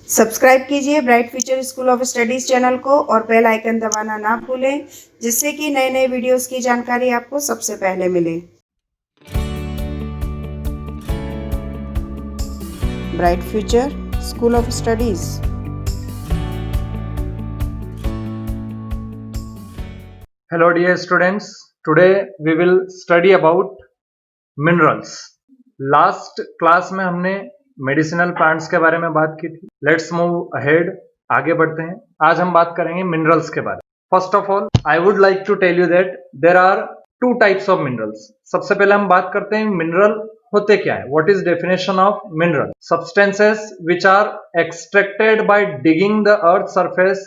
Subscribe कीजिए bright future school of studies channel को और बेल आइकन दबाना ना भूलें, जिससे कि नए नए वीडियोस की जानकारी आपको सबसे पहले मिले। Bright future school of studies. Hello dear students, today we will study about minerals. Last class में हमने मेडिसिनल प्लांट्स के बारे में बात की थी. लेट्स मूव अहेड, आगे बढ़ते हैं. आज हम बात करेंगे मिनरल्स के बारे में. First of all I would like to tell you that there are two types of minerals. सबसे पहले हम बात करते हैं मिनरल होते क्या है. What is definition of mineral? Substances which are extracted by digging the earth surface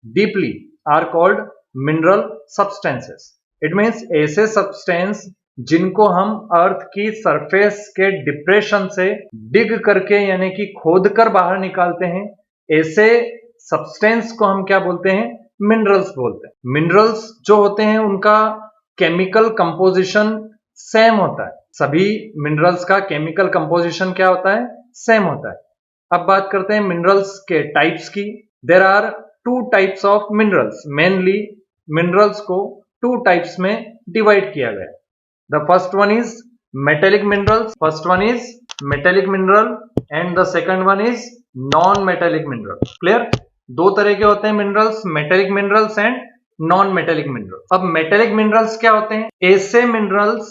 deeply are called mineral substances. It means ऐसे सब्सटेंस जिनको हम अर्थ की सरफेस के डिप्रेशन से डिग करके यानी कि खोद कर बाहर निकालते हैं, ऐसे सब्सटेंस को हम क्या बोलते हैं? मिनरल्स बोलते हैं. मिनरल्स जो होते हैं उनका केमिकल कंपोजिशन सेम होता है. सभी मिनरल्स का केमिकल कंपोजिशन क्या होता है? सेम होता है. अब बात करते हैं मिनरल्स के टाइप्स की. There are two types of minerals. Mainly minerals को टू टाइप्स में डिवाइड किया गया. The first one is metallic minerals. First one is metallic mineral and the second one is non metallic mineral. Clear? दो तरह के होते हैं minerals, metallic minerals and non metallic minerals. अब मेटेलिक मिनरल्स क्या होते हैं? ऐसे मिनरल्स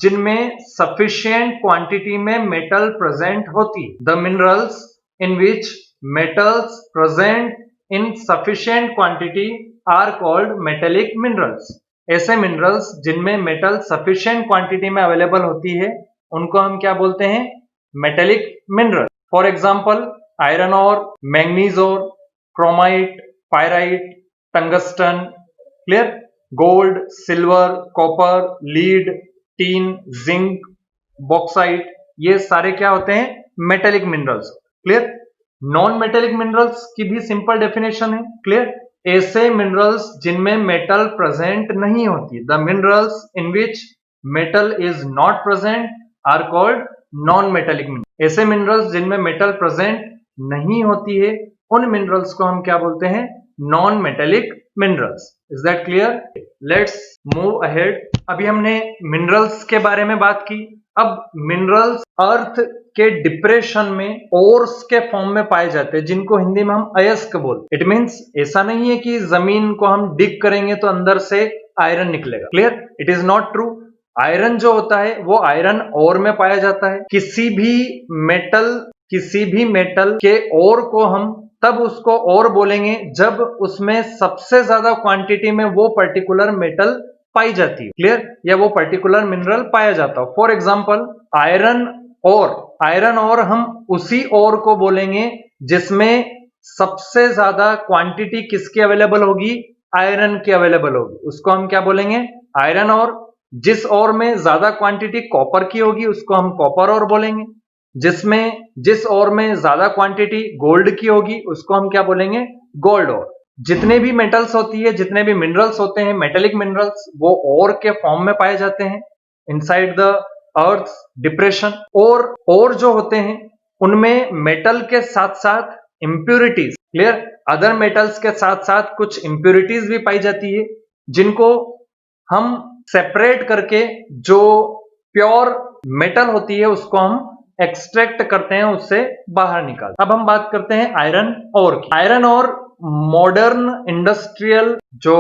जिनमें सफिशिएंट क्वांटिटी में मेटल प्रेजेंट होती है. The minerals in which metals present in sufficient quantity are called metallic minerals. ऐसे मिनरल्स जिनमें मेटल सफिशिएंट क्वांटिटी में अवेलेबल होती है उनको हम क्या बोलते हैं? Metallic mineral. For example iron और, मैंगनीज और, chromite, pyrite, tungsten. Clear? Gold, silver, copper, lead, tin, zinc, bauxite, ये सारे क्या होते हैं? Metallic minerals. Clear? Non metallic minerals की भी सिंपल डेफिनेशन है. क्लियर? ऐसे मिनरल्स जिनमें मेटल प्रेजेंट नहीं होती. The minerals in which metal is not present are called non metallic minerals. ऐसे मिनरल्स जिनमें मेटल प्रेजेंट नहीं होती है उन मिनरल्स को हम क्या बोलते हैं? Non metallic minerals. Is that clear? Let's move ahead. अभी हमने मिनरल्स के बारे में बात की. अब मिनरल्स अर्थ के डिप्रेशन में ओर्स के फॉर्म में पाए जाते हैं जिनको हिंदी में हम अयस्क बोलते हैं. इट मींस ऐसा नहीं है कि जमीन को हम डिग करेंगे तो अंदर से आयरन निकलेगा. Clear? It is not true. Iron जो होता है वो आयरन ओर में पाया जाता है. किसी भी मेटल के ओर को हम तब उसको ओर बोलेंगे जब उसमें सबसे ज्यादा क्वांटिटी में वो पर्टिकुलर मेटल पाई जाती है. क्लियर? या वो पर्टिकुलर मिनरल पाया जाता है. फॉर एग्जाम्पल आयरन और हम उसी ओर को बोलेंगे जिसमें सबसे ज्यादा क्वांटिटी किसकी अवेलेबल होगी? आयरन की अवेलेबल होगी. उसको हम क्या बोलेंगे? आयरन और. जिस ओर में ज्यादा क्वांटिटी कॉपर की होगी उसको हम कॉपर ओर बोलेंगे. जिस ओर में ज्यादा क्वांटिटी गोल्ड की होगी उसको हम क्या बोलेंगे? गोल्ड ओर. जितने भी मेटल्स होती है, जितने भी मिनरल्स होते हैं मेटेलिक मिनरल्स, वो ओर के फॉर्म में पाए जाते हैं इनसाइड द अर्थ डिप्रेशन. और जो होते हैं उनमें मेटल के साथ साथ इंप्यूरिटीज. क्लियर? अदर मेटल्स के साथ साथ कुछ इंप्यूरिटीज भी पाई जाती है जिनको हम सेपरेट करके जो प्योर मेटल होती है उसको हम एक्सट्रैक्ट करते हैं, उससे बाहर निकालते हैं. अब हम बात करते हैं आयरन ओर की. आयरन ओर मॉडर्न इंडस्ट्रियल जो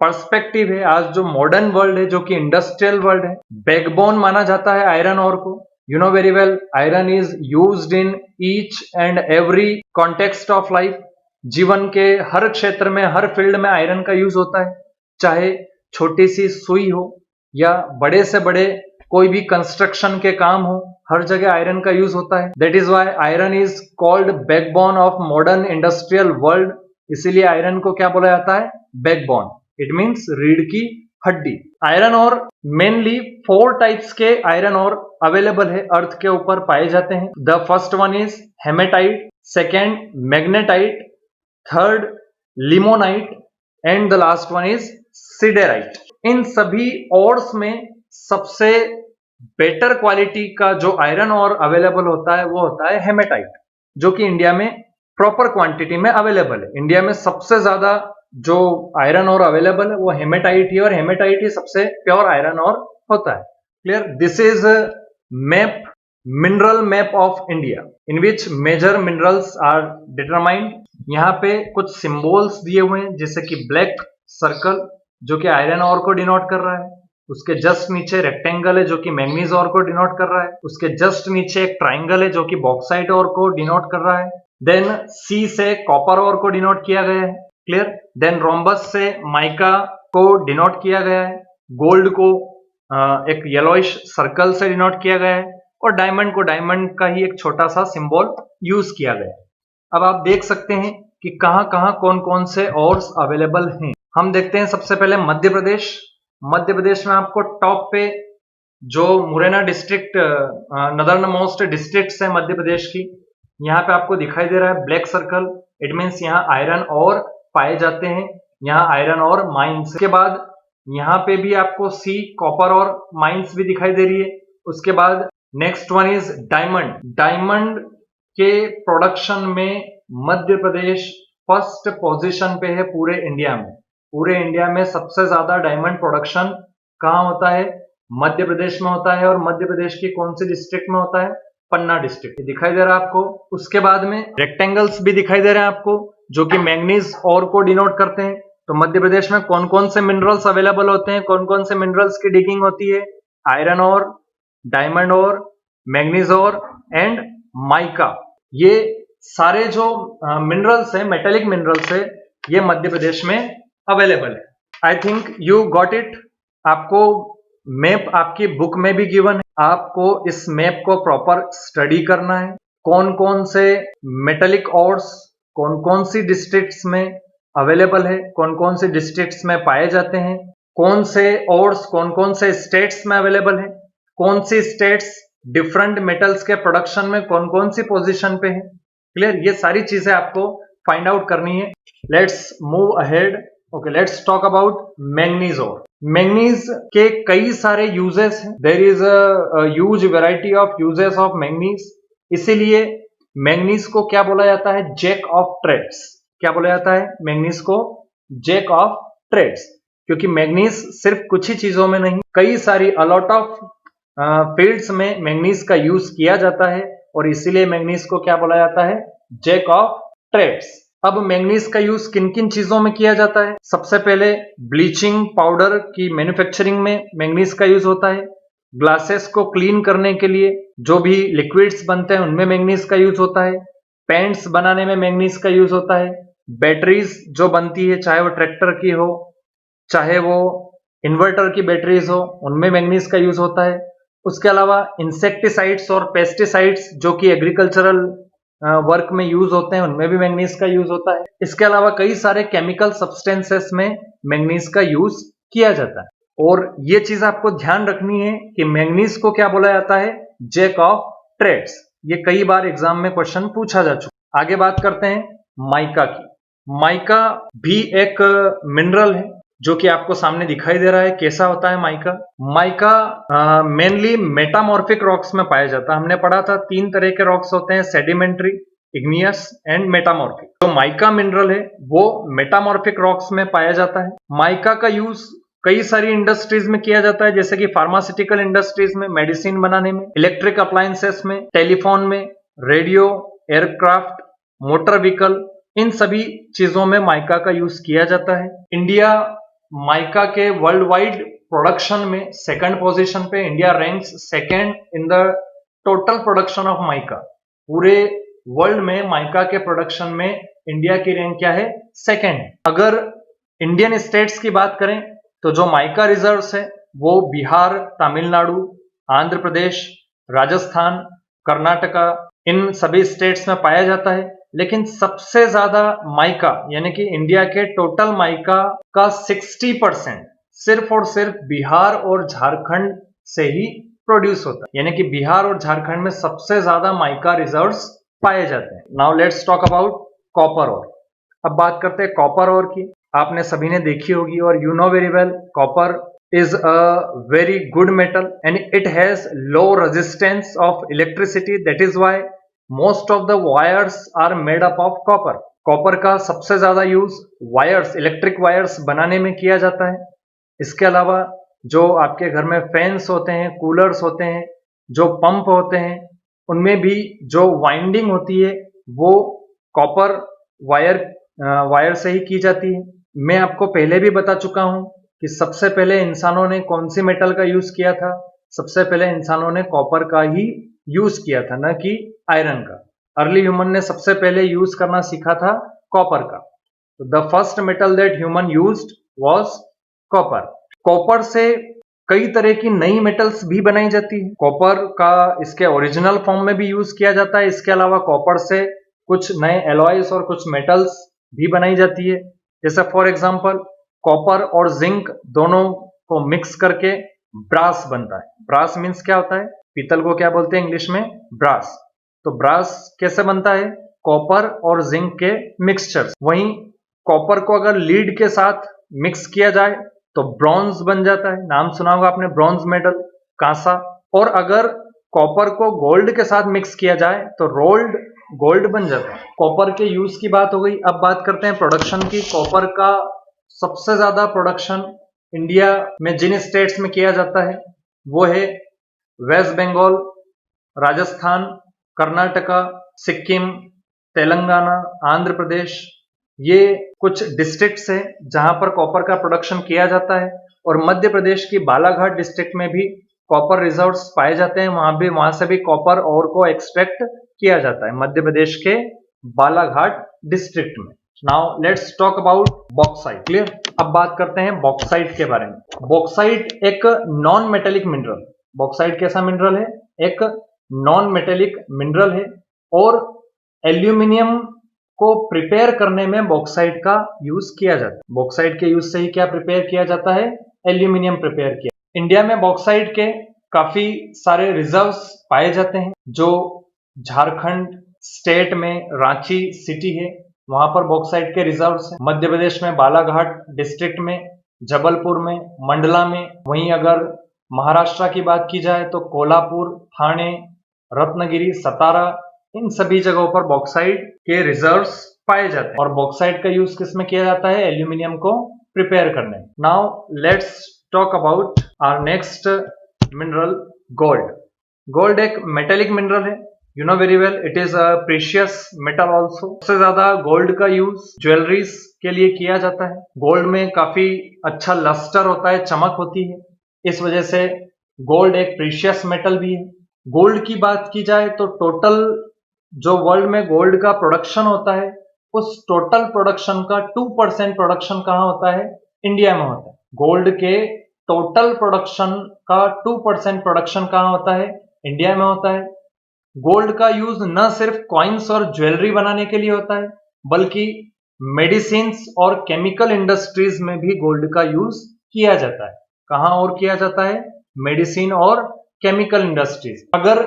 पर्सपेक्टिव है, आज जो मॉडर्न वर्ल्ड है जो कि इंडस्ट्रियल वर्ल्ड है, बैकबोन माना जाता है आयरन ओर को. You know very well iron is used in each and every context of life. जीवन के हर क्षेत्र में, हर फील्ड में आयरन का यूज होता है. चाहे छोटी सी सुई हो या बड़े से बड़े कोई भी कंस्ट्रक्शन के काम हो, हर जगह आयरन का यूज होता है. That is why iron is called backbone of modern industrial world. इसीलिए आयरन को क्या बोला जाता है? बैकबोन. इट मींस रीढ़ की हड्डी. आयरन और मेनली 4 टाइप्स के आयरन और अवेलेबल है, अर्थ के ऊपर पाए जाते हैं. The first one is hematite, second magnetite, third limonite and the last one is siderite. इन सभी ओर्स में सबसे बेटर क्वालिटी का जो आयरन और अवेलेबल होता है वो होता है हेमेटाइट, जो कि इंडिया में प्रॉपर क्वांटिटी में अवेलेबल है। इंडिया में सबसे ज्यादा जो आयरन और अवेलेबल है वो हेमेटाइट ही, और हेमेटाइट ही सबसे प्योर आयरन और होता है। Clear? This is map, mineral map of India in which major minerals are determined. यहाँ पे कुछ सिंबल्स दिए हुए हैं, जैसे कि ब्लैक सर्कल जो कि आयरन और को डिनोट कर रहा है, उसके जस्ट नीचे रेक्टेंगल है जो कि मैंगनीज और को डिनोट कर रहा है, उसके जस्ट नीचे एक ट्राइंगल है जो कि बॉक्साइट और को डिनोट कर रहा है, देन सी से कॉपर और को डिनोट किया गया है। क्लियर? देन रोम्बस से माइका को डिनोट किया गया है, गोल्ड को एक येलोइश सर्कल से डिनोट किया गया है, और डायमंड को डायमंड का ही एक छोटा सा सिंबल यूज किया गया है। अब आप देख सकते हैं कि कहां कहां कौन कौन से ऑर्स अवेलेबल हैं। हम देखते हैं सबसे पहले मध्य प्रदेश। मध्य प्रदेश में आपको टॉप पे जो Morena district northern most district है मध्य प्रदेश की, यहाँ पे आपको दिखाई दे रहा है ब्लैक सर्कल। इट मीन्स यहाँ आयरन और पाए जाते हैं, यहाँ आयरन और माइंस। के बाद यहाँ पे भी आपको सी कॉपर और माइंस भी दिखाई दे रही है। उसके बाद next one is diamond. Diamond के प्रोडक्शन में मध्य प्रदेश फर्स्ट पोजीशन पे है पूरे इंडिया में। पूरे इंडिया में सबसे ज्यादा डायमंड प्रोडक्शन कहाँ होता है? मध्य प्रदेश में होता है। और मध्य प्रदेश की कौन सी डिस्ट्रिक्ट में होता है? पन्ना डिस्ट्रिक्ट दिखाई दे रहा है आपको। उसके बाद में रेक्टेंगल्स भी दिखाई दे रहे हैं आपको जो कि मैंगनीज और को डिनोट करते हैं। तो मध्य प्रदेश में कौन कौन से मिनरल्स अवेलेबल होते हैं, कौन कौन से मिनरल्स की डिगिंग होती है? आयरन और, डायमंड और, मैंगनीज और एंड माइका। ये सारे जो मिनरल्स है, मेटेलिक मिनरल्स है, ये मध्य प्रदेश में अवेलेबल है। I think you got it. आपको मैप आपकी बुक में भी गिवन है, आपको इस मैप को प्रॉपर स्टडी करना है। कौन कौन से मेटेलिक ऑर्स कौन कौन सी डिस्ट्रिक्ट्स में अवेलेबल है, कौन कौन से डिस्ट्रिक्ट्स में पाए जाते हैं, कौन से ऑर्स कौन कौन से स्टेट्स में अवेलेबल है, कौन सी स्टेट्स डिफरेंट मेटल्स के प्रोडक्शन में कौन कौन सी पोजीशन पे है। क्लियर? ये सारी चीजें आपको फाइंड आउट करनी है। Let's move ahead. Okay, let's talk about manganese ore. Manganese के कई सारे यूजेस हैं। There is a huge variety of uses of manganese. इसीलिए मैंगनीज को क्या बोला जाता है? Jack of trades. क्या बोला जाता है मैंगनीज को? Jack of trades. क्योंकि मैंगनीज सिर्फ कुछ ही चीजों में नहीं, कई सारी अलॉट ऑफ फील्ड्स में मैंगनीज का यूज किया जाता है, और इसीलिए मैंगनीज को क्या बोला जाता है? Jack of trades. अब मैंगनीज का यूज किन किन चीजों में किया जाता है? सबसे पहले ब्लीचिंग पाउडर की मैन्युफैक्चरिंग में मैंगनीज का यूज होता है। ग्लासेस को क्लीन करने के लिए जो भी लिक्विड्स बनते हैं उनमें मैंगनीज का यूज होता है। पेंट्स बनाने में मैंगनीज का यूज होता है। बैटरीज जो बनती है, चाहे वो ट्रैक्टर की हो, चाहे वो इन्वर्टर की बैटरीज हो, उनमें मैंगनीज का यूज होता है। उसके अलावा इंसेक्टिसाइड्स और पेस्टिसाइड्स जो कि एग्रीकल्चरल वर्क में यूज होते हैं, उनमें भी मैंगनीज का यूज होता है। इसके अलावा कई सारे केमिकल सब्सटेंसेस में मैंगनीज का यूज किया जाता है। और ये चीज आपको ध्यान रखनी है कि मैंगनीज को क्या बोला जाता है? Jack of trades. ये कई बार एग्जाम में क्वेश्चन पूछा जा चुका। आगे बात करते हैं माइका की। माइका भी एक मिनरल है जो कि आपको सामने दिखाई दे रहा है। कैसा होता है mica? Mica mainly metamorphic rocks में पाया जाता है। हमने पढ़ा था 3 तरह के रॉक्स होते हैं, सेडिमेंट्री, इग्नियस एंड मेटामॉर्फिक। जो माइका मिनरल है वो मेटामॉर्फिक रॉक्स में पाया जाता है। माइका का यूज कई सारी इंडस्ट्रीज में किया जाता है, जैसे कि फार्मास्यूटिकल इंडस्ट्रीज में, मेडिसिन बनाने में, इलेक्ट्रिक अप्लायंसेस में, टेलीफोन में, रेडियो, एयरक्राफ्ट, मोटर व्हीकल, इन सभी चीजों में माइका का यूज किया जाता है। इंडिया माइका के वर्ल्ड वाइड प्रोडक्शन में सेकंड पोजीशन पे, India ranks second in the total production of mica. पूरे वर्ल्ड में माइका के प्रोडक्शन में इंडिया की रैंक क्या है? सेकंड। अगर इंडियन स्टेट्स की बात करें तो जो माइका रिजर्व्स है वो बिहार, तमिलनाडु, आंध्र प्रदेश, राजस्थान, कर्नाटका, इन सभी स्टेट्स में पाया जाता है। लेकिन सबसे ज्यादा माइका यानी कि इंडिया के टोटल माइका का 60% सिर्फ और सिर्फ बिहार और झारखंड से ही प्रोड्यूस होता है। यानी कि बिहार और झारखंड में सबसे ज्यादा माइका रिजर्व्स पाए जाते हैं। Now let's talk about copper ore. अब बात करते हैं कॉपर ओर की। आपने सभी ने देखी होगी और you know very well, copper is a very good metal and it has low resistance of electricity. That is why most of the wires are made up of copper. Copper का सबसे ज्यादा यूज वायर्स, इलेक्ट्रिक वायर्स बनाने में किया जाता है। इसके अलावा जो आपके घर में फैंस होते हैं, कूलर्स होते हैं, जो पंप होते हैं, उनमें भी जो वाइंडिंग होती है वो कॉपर वायर से ही की जाती है। मैं आपको पहले भी बता चुका हूं कि सबसे पहले इंसानों ने कौन सी मेटल का यूज किया था। सबसे पहले इंसानों ने कॉपर का ही यूज किया था, न कि आयरन का। अर्ली ह्यूमन ने सबसे पहले यूज करना सीखा था कॉपर का। The first metal that human used was copper. Copper से कई तरह की नई मेटल्स भी बनाई जाती है। कॉपर का इसके ओरिजिनल फॉर्म में भी यूज किया जाता है। इसके अलावा कॉपर से कुछ नए एलॉयज और कुछ मेटल्स भी बनाई जाती है। जैसे फॉर एग्जांपल कॉपर और जिंक दोनों को मिक्स करके ब्रास बनता है। ब्रास मीन्स क्या होता है? पीतल को क्या बोलते हैं इंग्लिश में? ब्रास। तो ब्रास कैसे बनता है? कॉपर और जिंक के मिक्सचर। वहीं कॉपर को अगर लीड के साथ मिक्स किया जाए तो ब्रॉन्ज बन जाता है। नाम सुना होगा आपने, ब्रॉन्ज मेडल, कांसा। और अगर कॉपर को गोल्ड के साथ मिक्स किया जाए तो रोल्ड गोल्ड बन जाता है। कॉपर के यूज की बात हो गई। अब बात करते हैं प्रोडक्शन की। कॉपर का सबसे ज्यादा प्रोडक्शन इंडिया में जिन स्टेट्स में किया जाता है वो है वेस्ट बंगाल, राजस्थान, कर्नाटका, सिक्किम, तेलंगाना, आंध्र प्रदेश। ये कुछ डिस्ट्रिक्ट्स हैं जहां पर कॉपर का प्रोडक्शन किया जाता है। और मध्य प्रदेश की बालाघाट डिस्ट्रिक्ट में भी कॉपर रिजर्व्स पाए जाते हैं। वहां से भी कॉपर और को एक्सट्रैक्ट किया जाता है, मध्य प्रदेश के बालाघाट डिस्ट्रिक्ट में। Now let's talk about bauxite. Clear? अब बात करते हैं बॉक्साइट के बारे में। बॉक्साइट एक नॉन मेटेलिक मिनरल। बॉक्साइट कैसा मिनरल है? एक नॉन मेटेलिक मिनरल है। और एल्यूमिनियम को प्रिपेयर करने में बॉक्साइट का यूज किया जाता है। बॉक्साइट के यूज से ही क्या प्रिपेयर किया जाता है? एल्यूमिनियम प्रिपेयर किया। इंडिया में बॉक्साइट के काफी सारे रिजर्व्स पाए जाते हैं। जो झारखंड स्टेट में रांची सिटी है वहां पर बॉक्साइट के रिजर्व्स हैं। मध्य प्रदेश में बालाघाट डिस्ट्रिक्ट में, जबलपुर में, मंडला में। वहीं अगर महाराष्ट्र की बात की जाए तो कोल्हापुर, ठाणे, रत्नागिरी, सतारा, इन सभी जगहों पर बॉक्साइट के रिजर्व्स पाए जाते हैं। और बॉक्साइट का यूज किस में किया जाता है? एल्यूमिनियम को प्रिपेयर करने में। Now let's talk about our next mineral, gold. Gold एक मेटेलिक मिनरल है। You know very well, it is a precious metal also. सबसे ज्यादा गोल्ड का यूज ज्वेलरीज के लिए किया जाता है। गोल्ड में काफी अच्छा लस्टर होता है, चमक होती है। इस वजह से गोल्ड एक प्रीशियस मेटल भी है। गोल्ड की बात की जाए तो टोटल जो वर्ल्ड में गोल्ड का प्रोडक्शन होता है उस टोटल प्रोडक्शन का 2% प्रोडक्शन कहां होता है? इंडिया में होता है। गोल्ड के टोटल प्रोडक्शन का 2% प्रोडक्शन कहां होता है? इंडिया में होता है। गोल्ड का यूज न सिर्फ कॉइन्स और ज्वेलरी बनाने के लिए होता है बल्कि मेडिसिन्स और केमिकल इंडस्ट्रीज में भी गोल्ड का यूज किया जाता है। कहां और किया जाता है? मेडिसिन और केमिकल इंडस्ट्रीज। अगर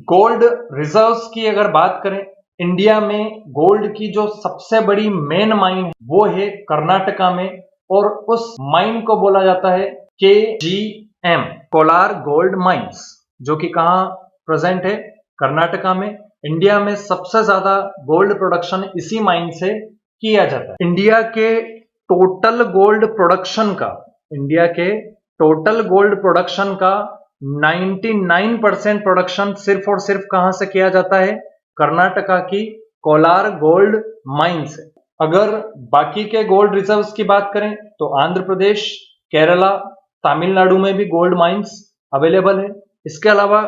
गोल्ड रिजर्व्स की अगर बात करें, इंडिया में गोल्ड की जो सबसे बड़ी मेन माइन है वो है कर्नाटका में। और उस माइन को बोला जाता है KGM, कोलार गोल्ड माइंस, जो कि कहां प्रेजेंट है? कर्नाटका में। इंडिया में सबसे ज्यादा गोल्ड प्रोडक्शन इसी माइन से किया जाता है। इंडिया के टोटल गोल्ड प्रोडक्शन का 99% प्रोडक्शन सिर्फ और सिर्फ कहां से किया जाता है? कर्नाटका की कोलार गोल्ड माइन से। अगर बाकी के गोल्ड रिजर्व्स की बात करें तो आंध्र प्रदेश, केरला, तमिलनाडु में भी गोल्ड माइंस अवेलेबल है। इसके अलावा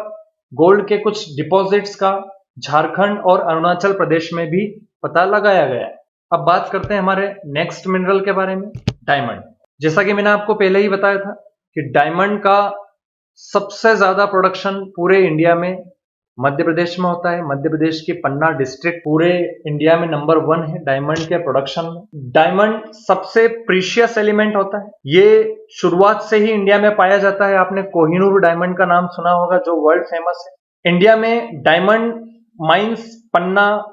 गोल्ड के कुछ डिपॉजिट्स का झारखंड और अरुणाचल प्रदेश में भी पता लगाया गया है। अब बात करते हैं हमारे नेक्स्ट मिनरल के बारे में, डायमंड। जैसा कि मैंने आपको पहले ही बताया था कि डायमंड का सबसे ज्यादा प्रोडक्शन पूरे इंडिया में मध्य प्रदेश में होता है। मध्य प्रदेश की पन्ना डिस्ट्रिक्ट पूरे इंडिया में नंबर 1 है डायमंड के प्रोडक्शन में। डायमंड सबसे प्रीशियस एलिमेंट होता है। ये शुरुआत से ही इंडिया में पाया जाता है। आपने कोहिनूर डायमंड का नाम सुना होगा जो वर्ल्ड फेमस है। इंडिया में डायमंड माइंस पन्ना,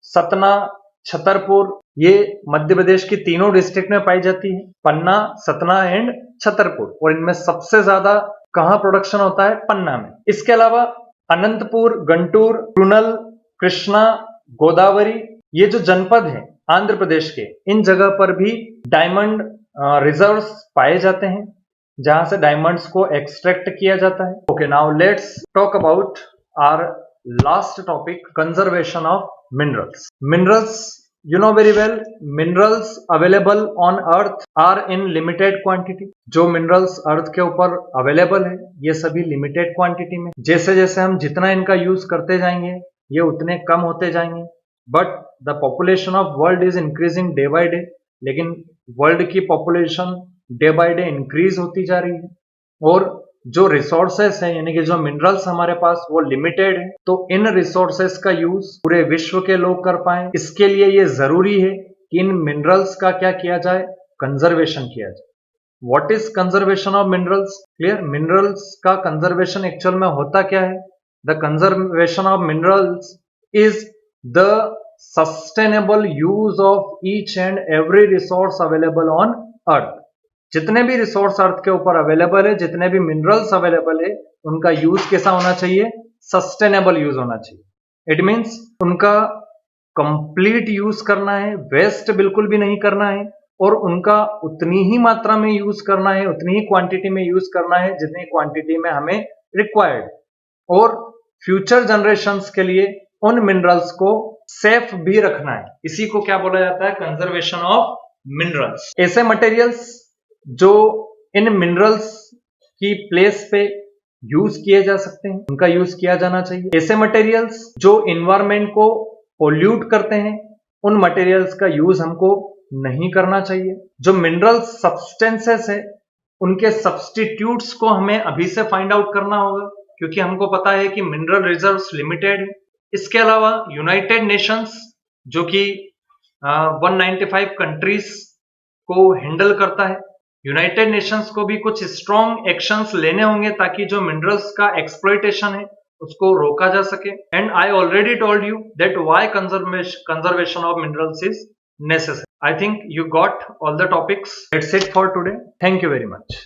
सतना, छतरपुर, ये मध्य प्रदेश की तीनों डिस्ट्रिक्ट में पाई जाती है, पन्ना, सतना एंड छतरपुर। और इनमें सबसे ज्यादा कहां प्रोडक्शन होता है? पन्ना में। इसके अलावा अनंतपुर, गंटूर, कुनल, कृष्णा, गोदावरी, ये जो जनपद है आंध्र प्रदेश के, इन जगह पर भी डायमंड रिजर्व्स पाए जाते हैं जहां से डायमंड्स को एक्सट्रैक्ट किया जाता है. Okay, now let's talk about our last topic, conservation of minerals. Minerals, you know very well, minerals available on earth are in limited quantity. जो minerals अर्थ के ऊपर अवेलेबल है ये सभी लिमिटेड क्वांटिटी में, जैसे जैसे हम जितना इनका यूज करते जाएंगे ये उतने कम होते जाएंगे. But the population of world is increasing day by day. लेकिन वर्ल्ड की population day by day increase होती जा रही है और जो रिसोर्सेस है यानी कि जो मिनरल्स हमारे पास वो लिमिटेड है. तो इन रिसोर्सेस का यूज पूरे विश्व के लोग कर पाए, इसके लिए ये जरूरी है कि इन मिनरल्स का क्या किया जाए, कंजर्वेशन किया जाए. What is conservation of minerals? Clear, minerals का कंजर्वेशन एक्चुअल में होता क्या है? The conservation of minerals is the sustainable use of each and every resource available on earth. जितने भी रिसोर्स अर्थ के ऊपर अवेलेबल है, जितने भी मिनरल्स अवेलेबल है, उनका यूज कैसा होना चाहिए? सस्टेनेबल यूज होना चाहिए. इट मींस उनका कंप्लीट यूज करना है, वेस्ट बिल्कुल भी नहीं करना है और उनका उतनी ही मात्रा में यूज करना है, उतनी ही क्वांटिटी में यूज करना है जितनी क्वांटिटी में हमें रिक्वायर्ड. और फ्यूचर जनरेशंस के लिए उन मिनरल्स को सेफ भी रखना है. इसी को क्या बोला जाता है? Conservation of minerals. ऐसे मटेरियल्स जो इन मिनरल्स की प्लेस पे यूज किए जा सकते हैं उनका यूज किया जाना चाहिए. ऐसे मटेरियल्स जो इन्वायरमेंट को पोल्यूट करते हैं उन मटेरियल्स का यूज हमको नहीं करना चाहिए. जो मिनरल सब्सटेंसेस है उनके सब्सटीट्यूट्स को हमें अभी से फाइंड आउट करना होगा क्योंकि हमको पता है कि मिनरल रिजर्व्स लिमिटेड है. इसके अलावा यूनाइटेड नेशंस जो कि 195 कंट्रीज को हैंडल करता है, यूनाइटेड नेशंस को भी कुछ स्ट्रॉन्ग एक्शंस लेने होंगे ताकि जो मिनरल्स का एक्सप्लॉइटेशन है उसको रोका जा सके. And I already told you that why conservation of minerals is necessary. I think you got all the topics. That's it for today. Thank you very much.